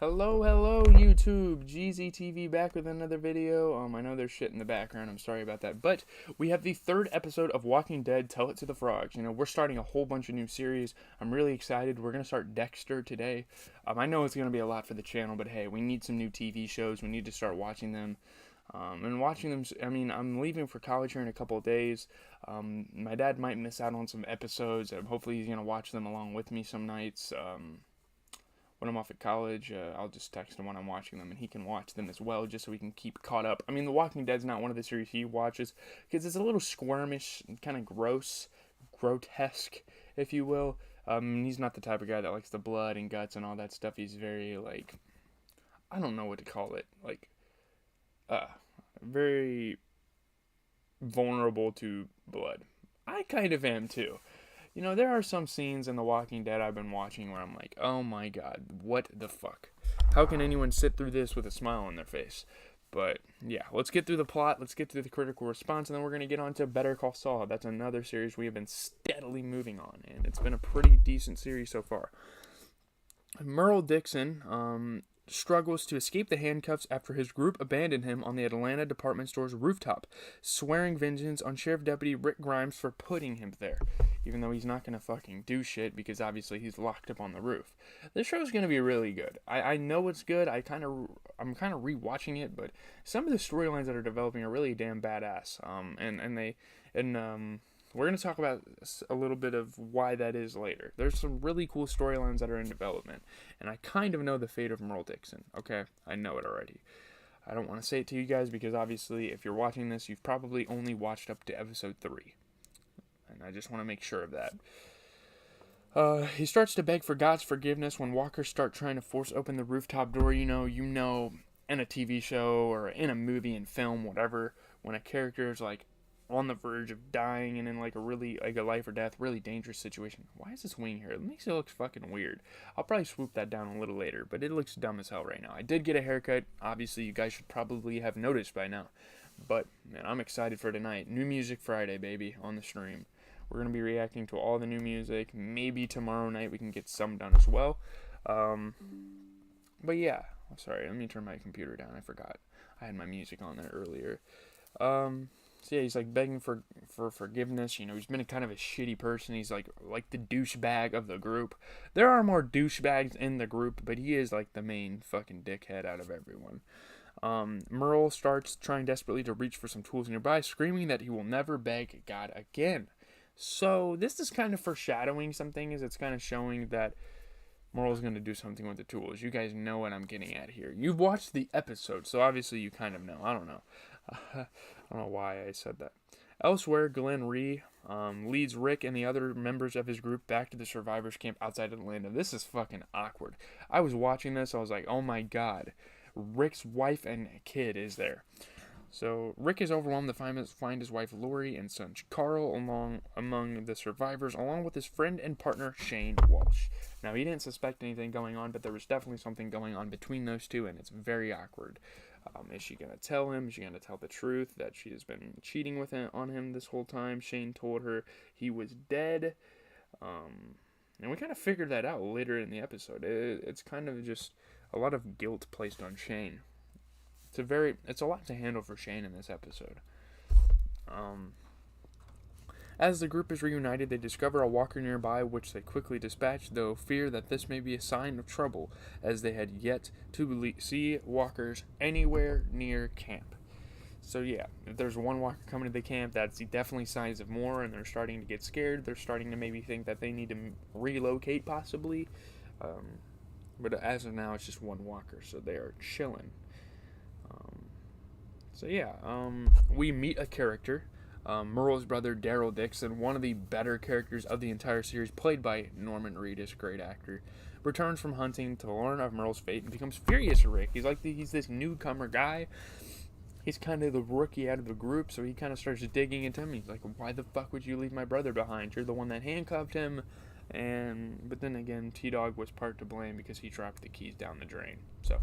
Hello, YouTube. GZTV back with another video. I know there's shit in the background. I'm sorry about that. But we have the third episode of Walking Dead, Tell It to the Frogs. We're starting a whole bunch of new series. I'm really excited. We're going to start Dexter today. I know it's going to be a lot for the channel, but hey, we need some new TV shows. We need to start watching them. I'm leaving for college here in a couple of days. My dad might miss out on some episodes. Hopefully he's going to watch them along with me some nights. When I'm off at college, I'll just text him when I'm watching them, and he can watch them as well, just so we can keep caught up. The Walking Dead's not one of the series he watches, because it's a little squirmish, kind of gross, grotesque, if you will. He's not the type of guy that likes the blood and guts and all that stuff. He's very, I don't know what to call it, very vulnerable to blood. I kind of am, too. There are some scenes in The Walking Dead I've been watching where I'm like, oh my god, what the fuck? How can anyone sit through this with a smile on their face? But, yeah, let's get through the plot, let's get through the critical response, and then we're going to get on to Better Call Saul. That's another series we have been steadily moving on, and it's been a pretty decent series so far. Merle Dixon, struggles to escape the handcuffs after his group abandoned him on the Atlanta department store's rooftop, swearing vengeance on Sheriff Deputy Rick Grimes for putting him there, even though he's not going to fucking do shit because obviously he's locked up on the roof. This show's going to be really good. I know it's good. I'm kind of rewatching it, but some of the storylines that are developing are really damn badass. We're going to talk about a little bit of why that is later. There's some really cool storylines that are in development, and I kind of know the fate of Merle Dixon, okay? I know it already. I don't want to say it to you guys because obviously if you're watching this, you've probably only watched up to episode 3. And I just want to make sure of that. He starts to beg for God's forgiveness when walkers start trying to force open the rooftop door. In a TV show or in a movie and film, whatever, when a character is on the verge of dying and in a life or death, really dangerous situation. Why is this wing here? It makes it look fucking weird. I'll probably swoop that down a little later, but it looks dumb as hell right now. I did get a haircut. Obviously, you guys should probably have noticed by now. But, man, I'm excited for tonight. New Music Friday, baby, on the stream. We're going to be reacting to all the new music. Maybe tomorrow night we can get some done as well. But yeah. Sorry, let me turn my computer down. I forgot. I had my music on there earlier. So yeah, he's begging for forgiveness. He's been kind of a shitty person. He's like the douchebag of the group. There are more douchebags in the group, but he is the main fucking dickhead out of everyone. Merle starts trying desperately to reach for some tools nearby, screaming that he will never beg God again. So this is kind of foreshadowing some things. It's kind of showing that Merle's going to do something with the tools. You guys know what I'm getting at here. You've watched the episode, so obviously you kind of know. I don't know. I don't know why I said that. Elsewhere, Glenn Rhee leads Rick and the other members of his group back to the survivors camp outside Atlanta. This is fucking awkward. I was watching this. I was like, oh my god. Rick's wife and kid is there. So Rick is overwhelmed to find his wife Lori and son Carl among the survivors, along with his friend and partner Shane Walsh. Now, he didn't suspect anything going on, but there was definitely something going on between those two, and it's very awkward. Is she going to tell him? Is she going to tell the truth that she has been cheating on him this whole time? Shane told her he was dead. And we kind of figured that out later in the episode. It's kind of just a lot of guilt placed on Shane. It's a lot to handle for Shane in this episode. As the group is reunited, they discover a walker nearby, which they quickly dispatch, though fear that this may be a sign of trouble, as they had yet to see walkers anywhere near camp. So yeah, if there's one walker coming to the camp, that's definitely signs of more, and they're starting to get scared. They're starting to maybe think that they need to relocate, possibly. But as of now, it's just one walker, so they are chilling. We meet a character. Merle's brother, Daryl Dixon, one of the better characters of the entire series, played by Norman Reedus, great actor, returns from hunting to learn of Merle's fate and becomes furious at Rick. He's this newcomer guy. He's kind of the rookie out of the group, so he kind of starts digging into him. He's like, why the fuck would you leave my brother behind? You're the one that handcuffed him. But then again, T-Dog was part to blame because he dropped the keys down the drain. So,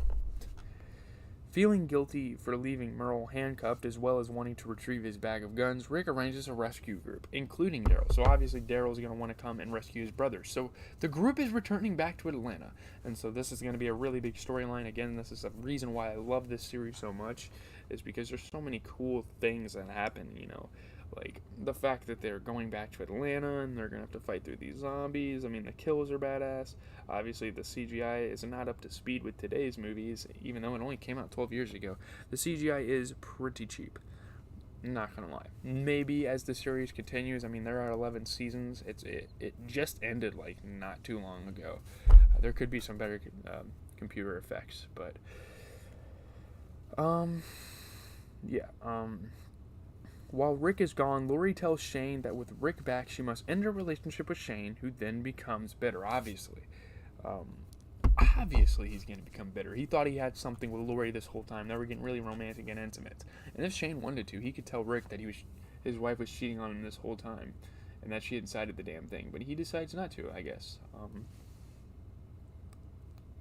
Feeling guilty for leaving Merle handcuffed as well as wanting to retrieve his bag of guns, Rick arranges a rescue group, including Daryl. So obviously Daryl's going to want to come and rescue his brother. So the group is returning back to Atlanta. And so this is going to be a really big storyline. Again, this is the reason why I love this series so much, is because there's so many cool things that happen, like the fact that they're going back to Atlanta and they're going to have to fight through these zombies. I mean, the kills are badass. Obviously, the CGI is not up to speed with today's movies, even though it only came out 12 years ago. The CGI is pretty cheap. Not going to lie. Maybe as the series continues, I mean, there are 11 seasons. It just ended, like, not too long ago. There could be some better computer effects, but... While Rick is gone, Lori tells Shane that with Rick back, she must end her relationship with Shane, who then becomes bitter, obviously. Obviously he's going to become bitter. He thought he had something with Lori this whole time. They were getting really romantic and intimate. And if Shane wanted to, he could tell Rick that his wife was cheating on him this whole time, and that she had decided the damn thing. But he decides not to, I guess.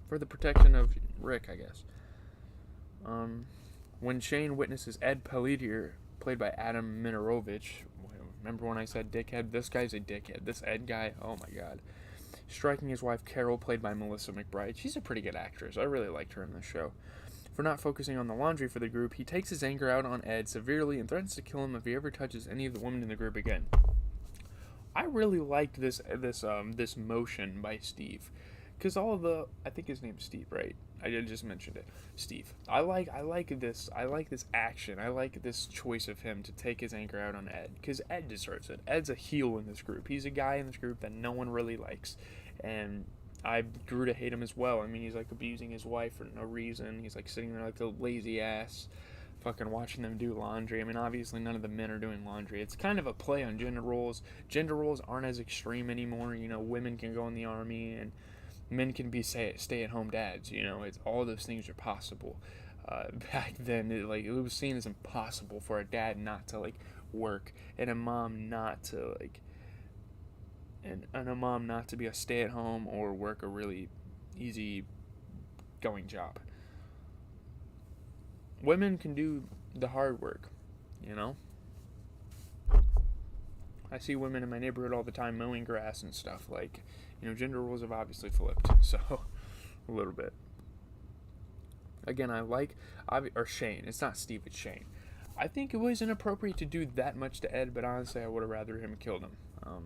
For the protection of Rick, I guess. When Shane witnesses Ed Pelletier, played by Adam Minerovich. Remember when I said dickhead? This guy's a dickhead. This Ed guy, oh my god. Striking his wife Carol, played by Melissa McBride. She's a pretty good actress. I really liked her in this show. For not focusing on the laundry for the group, he takes his anger out on Ed severely and threatens to kill him if he ever touches any of the women in the group again. I really liked this motion by Steve. Because I think his name's Steve, right? I just mentioned it. Steve. I like this action. I like this choice of him to take his anger out on Ed. Because Ed deserves it. Ed's a heel in this group. He's a guy in this group that no one really likes. And I grew to hate him as well. I mean, he's like abusing his wife for no reason. He's like sitting there like a lazy ass, fucking watching them do laundry. I mean, obviously none of the men are doing laundry. It's kind of a play on gender roles. Gender roles aren't as extreme anymore. Women can go in the army and men can be stay-at-home dads. It's all those things are possible. Back then, it was seen as impossible for a dad not to work, and a mom not to and a mom not to be a stay-at-home or work a really easy going job. Women can do the hard work. I see women in my neighborhood all the time mowing grass and stuff. Gender roles have obviously flipped, so a little bit. Again, Shane. It's not Steve, it's Shane. I think it was inappropriate to do that much to Ed, but honestly, I would have rather him killed him.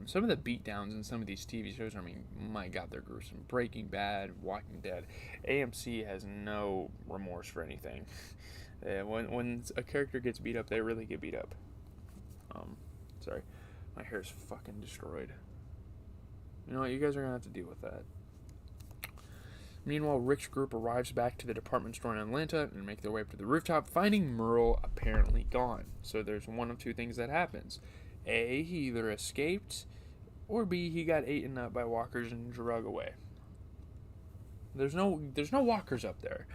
Some of the beatdowns in some of these TV shows, I mean, my God, they're gruesome. Breaking Bad, Walking Dead. AMC has no remorse for anything. When a character gets beat up, they really get beat up. Sorry. My hair's fucking destroyed. You know what? You guys are going to have to deal with that. Meanwhile, Rick's group arrives back to the department store in Atlanta and make their way up to the rooftop, finding Merle apparently gone. So there's one of two things that happens. A, he either escaped, or B, he got eaten up by walkers and drug away. There's no walkers up there.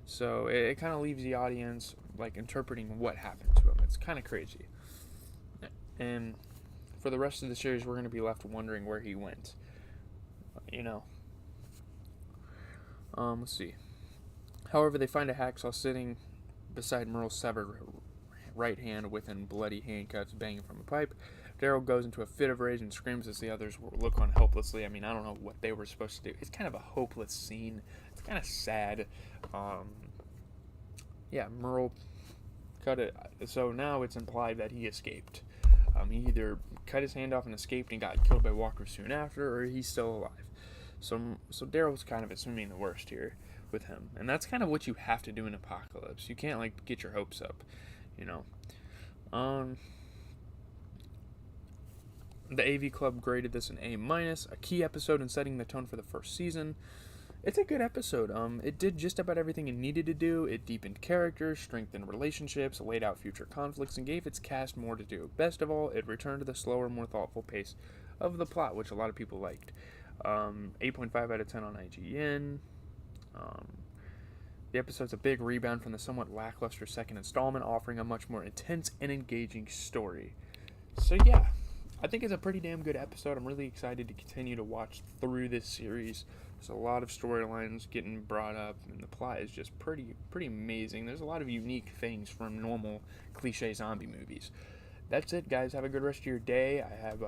So it kind of leaves the audience interpreting what happened to him. It's kind of crazy. And for the rest of the series, we're going to be left wondering where he went. Let's see. However, they find a hacksaw sitting beside Merle's severed right hand within bloody handcuffs banging from a pipe. Daryl goes into a fit of rage and screams as the others look on helplessly. I mean, I don't know what they were supposed to do. It's kind of a hopeless scene. It's kind of sad. Merle cut it. So now it's implied that he escaped. He either cut his hand off and escaped and got killed by walkers soon after, or he's still alive. So Daryl's kind of assuming the worst here with him. And that's kind of what you have to do in Apocalypse. You can't, get your hopes up, The AV Club graded this an A-, a key episode in setting the tone for the first season. It's a good episode. It did just about everything it needed to do. It deepened characters, strengthened relationships, laid out future conflicts, and gave its cast more to do. Best of all, it returned to the slower, more thoughtful pace of the plot, which a lot of people liked. 8.5 out of 10 on IGN. The episode's a big rebound from the somewhat lackluster second installment, offering a much more intense and engaging story. So yeah, I think it's a pretty damn good episode. I'm really excited to continue to watch through this series. There's a lot of storylines getting brought up, and the plot is just pretty amazing. There's a lot of unique things from normal cliche zombie movies. That's it, guys. Have a good rest of your day. I have a